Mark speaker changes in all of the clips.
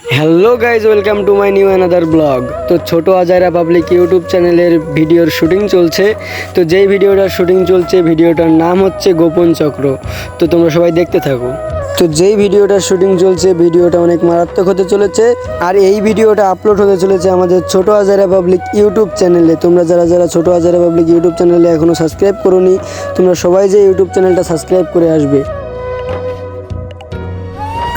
Speaker 1: Hello guys, welcome to my new another blog. তো ছোট আজাইরা পাবলিক ইউটিউব চ্যানেলের ভিডিওর শুটিং চলছে। তো যেই ভিডিওটার শুটিং চলছে, ভিডিওটার নাম হচ্ছে গোপন চক্র। তো তোমরা সবাই দেখতে থাকো। তো যেই ভিডিওটার শুটিং চলছে, ভিডিওটা অনেক মারাত্মক হতে চলেছে। আর এই ভিডিওটা আপলোড হতে চলেছে আমাদের ছোট আজাইরা পাবলিক ইউটিউব চ্যানেলে। তোমরা যারা ছোট আজাইরা পাবলিক ইউটিউব চ্যানেলে এখনও সাবস্ক্রাইব করোনি, তোমরা সবাই যে ইউটিউব চ্যানেলটা সাবস্ক্রাইব করে আসবে।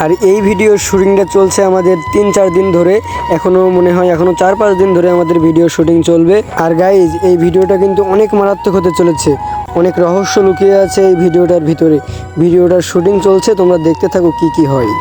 Speaker 1: আর এই ভিডিওর শুটিংটা চলছে আমাদের 3-4 দিন ধরে, এখনও মনে হয় 4-5 দিন ধরে আমাদের ভিডিও শুটিং চলবে। আর গাইজ, এই ভিডিওটা কিন্তু অনেক মারাত্মক হতে চলেছে, অনেক রহস্য লুকিয়ে আছে এই ভিডিওটার ভিতরে। ভিডিওটার শুটিং চলছে, তোমরা দেখতে থাকো কি হয়।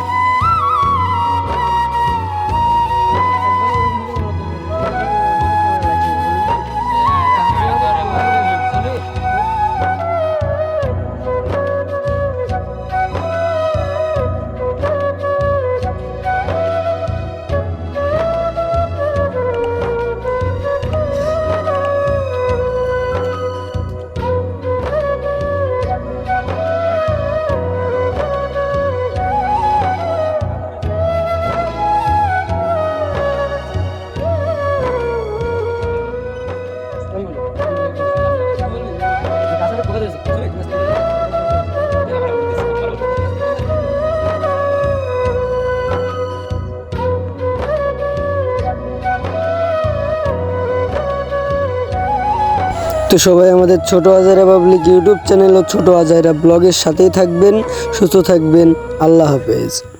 Speaker 1: তো সবাই আমাদের ছোট আজাইরা পাবলিক ইউটিউব চ্যানেল ও ছোট আজাইরা ব্লগের সাথেই থাকবেন, সুস্থ থাকবেন। আল্লাহ হাফেজ।